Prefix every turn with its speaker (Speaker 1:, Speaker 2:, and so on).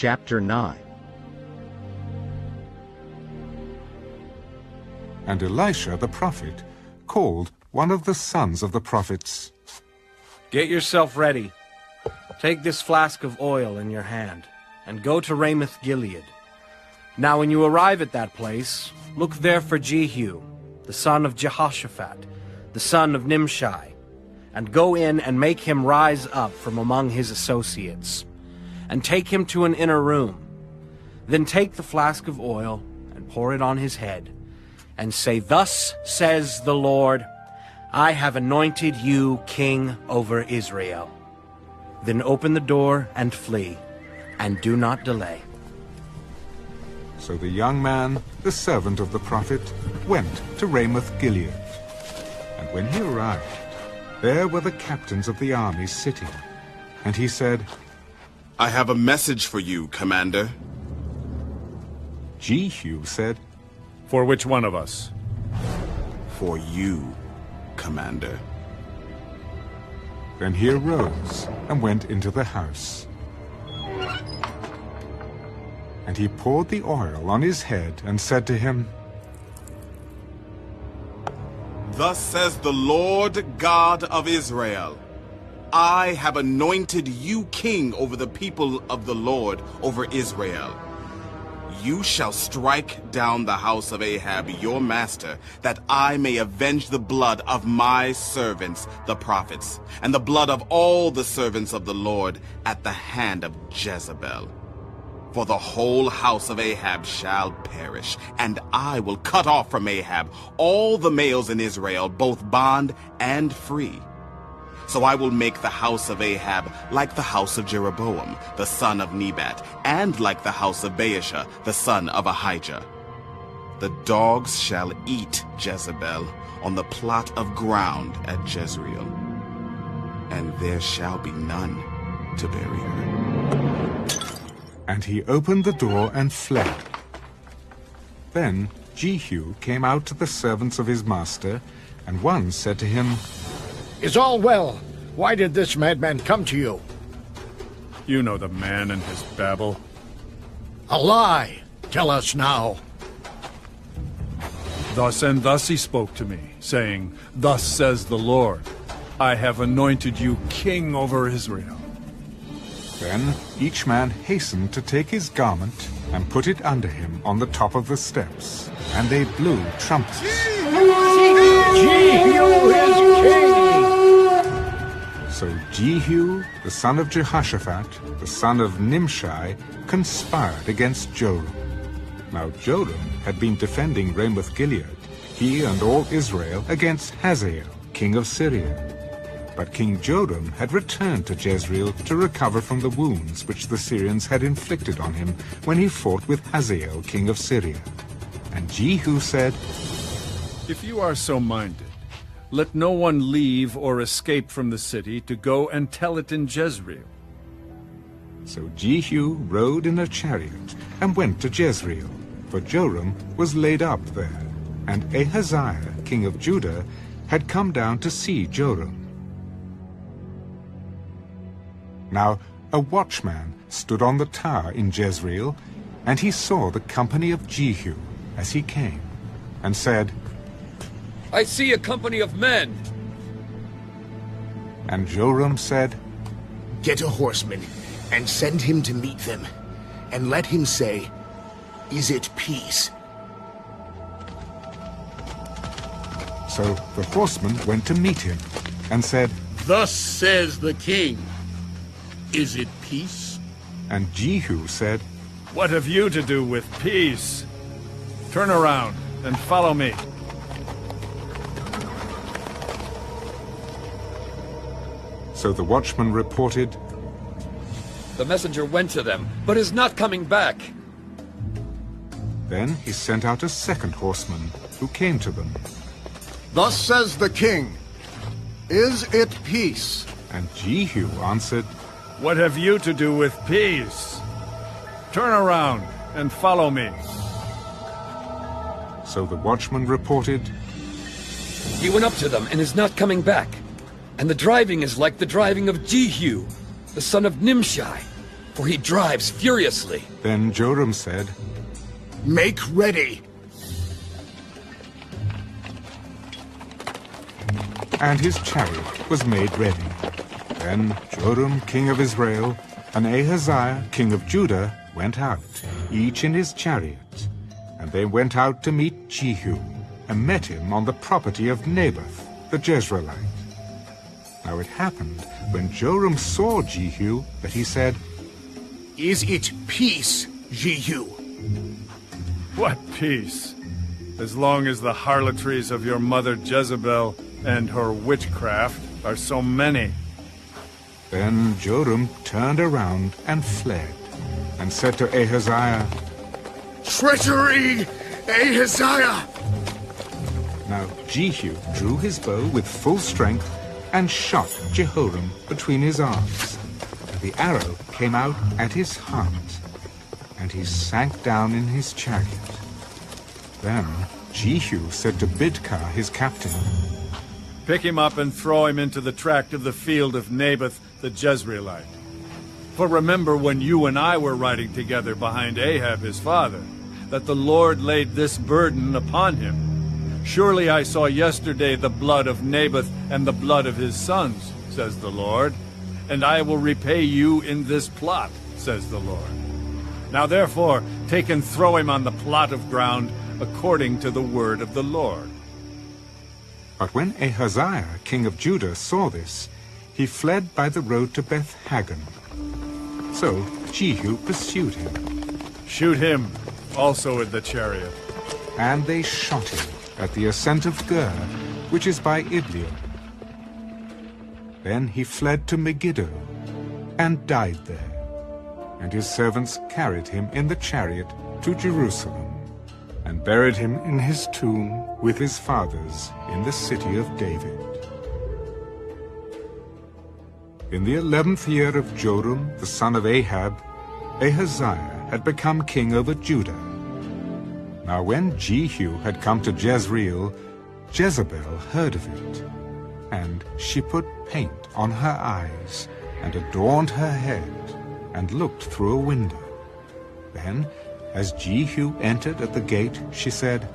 Speaker 1: Chapter 9.
Speaker 2: And Elisha the prophet called one of the sons of the prophets.
Speaker 3: Get yourself ready. Take this flask of oil in your hand, and go to Ramoth Gilead. Now when you arrive at that place, look there for Jehu, the son of Jehoshaphat, the son of Nimshi, and go in and make him rise up from among his associates, and take him to an inner room. Then take the flask of oil and pour it on his head, and say, Thus says the Lord, I have anointed you king over Israel. Then open the door and flee, and do not delay.
Speaker 2: So the young man, the servant of the prophet, went to Ramoth Gilead. And when he arrived, there were the captains of the army sitting. And he said,
Speaker 4: I have a message for you, Commander.
Speaker 2: Jehu said,
Speaker 5: For which one of us?
Speaker 4: For you, Commander.
Speaker 2: Then he arose and went into the house. And he poured the oil on his head and said to him,
Speaker 4: Thus says the Lord God of Israel, I have anointed you king over the people of the Lord, over Israel. You shall strike down the house of Ahab, your master, that I may avenge the blood of my servants, the prophets, and the blood of all the servants of the Lord at the hand of Jezebel. For the whole house of Ahab shall perish, and I will cut off from Ahab all the males in Israel, both bond and free. So I will make the house of Ahab like the house of Jeroboam, the son of Nebat, and like the house of Baasha, the son of Ahijah. The dogs shall eat Jezebel on the plot of ground at Jezreel, and there shall be none to bury her.
Speaker 2: And he opened the door and fled. Then Jehu came out to the servants of his master, and one said to him,
Speaker 6: Is all well? Why did this madman come to you?
Speaker 5: You know the man and his babble.
Speaker 6: A lie! Tell us now.
Speaker 5: Thus and thus he spoke to me, saying, Thus says the Lord, I have anointed you king over Israel.
Speaker 2: Then each man hastened to take his garment and put it under him on the top of the steps, and they blew trumpets.
Speaker 6: Jehu is king!
Speaker 2: So Jehu, the son of Jehoshaphat, the son of Nimshi, conspired against Joram. Now Joram had been defending Ramoth Gilead, he and all Israel, against Hazael, king of Syria. But King Joram had returned to Jezreel to recover from the wounds which the Syrians had inflicted on him when he fought with Hazael, king of Syria. And Jehu said,
Speaker 5: If you are so minded, let no one leave or escape from the city to go and tell it in Jezreel.
Speaker 2: So Jehu rode in a chariot and went to Jezreel, for Joram was laid up there, and Ahaziah, king of Judah, had come down to see Joram. Now a watchman stood on the tower in Jezreel, and he saw the company of Jehu as he came, and said,
Speaker 7: I see a company of men.
Speaker 2: And Joram said,
Speaker 8: Get a horseman, and send him to meet them, and let him say, Is it peace?
Speaker 2: So the horseman went to meet him, and said,
Speaker 6: Thus says the king, Is it peace?
Speaker 2: And Jehu said,
Speaker 5: What have you to do with peace? Turn around and follow me.
Speaker 2: So the watchman reported,
Speaker 7: The messenger went to them, but is not coming back.
Speaker 2: Then he sent out a second horseman, who came to them.
Speaker 9: Thus says the king, Is it peace?
Speaker 2: And Jehu answered,
Speaker 5: What have you to do with peace? Turn around and follow me.
Speaker 2: So the watchman reported,
Speaker 7: He went up to them and is not coming back. And the driving is like the driving of Jehu, the son of Nimshi. for he drives furiously.
Speaker 2: Then Joram said,
Speaker 8: Make ready.
Speaker 2: and his chariot was made ready. Then Joram, king of Israel, and Ahaziah, king of Judah, went out, each in his chariot. And they went out to meet Jehu, and met him on the property of Naboth, the Jezreelite. Now it happened, when Joram saw Jehu, that he said,
Speaker 8: Is it peace, Jehu?
Speaker 5: What peace? As long as the harlotries of your mother Jezebel and her witchcraft are so many.
Speaker 2: Then Joram turned around and fled, and said to Ahaziah,
Speaker 8: Treachery, Ahaziah!
Speaker 2: Now Jehu drew his bow with full strength, and shot Jehoram between his arms. And the arrow came out at his heart, and he sank down in his chariot. Then Jehu said to Bidkar his captain,
Speaker 5: Pick him up and throw him into the tract of the field of Naboth the Jezreelite. For remember when you and I were riding together behind Ahab his father, that the Lord laid this burden upon him. Surely I saw yesterday the blood of Naboth and the blood of his sons, says the Lord, and I will repay you in this plot, says the Lord. Now therefore take and throw him on the plot of ground according to the word of the Lord.
Speaker 2: But when Ahaziah, king of Judah, saw this, he fled by the road to Beth-Hagan. So Jehu pursued him.
Speaker 5: Shoot him, also in the chariot.
Speaker 2: And they shot him at the ascent of Gur, which is by Ibleam. Then he fled to Megiddo, and died there. And his servants carried him in the chariot to Jerusalem, and buried him in his tomb with his fathers in the city of David. In the 11th year of Joram, the son of Ahab, Ahaziah had become king over Judah. Now when Jehu had come to Jezreel, Jezebel heard of it, and she put paint on her eyes, and adorned her head, and looked through a window. Then, as Jehu entered at the gate, she said,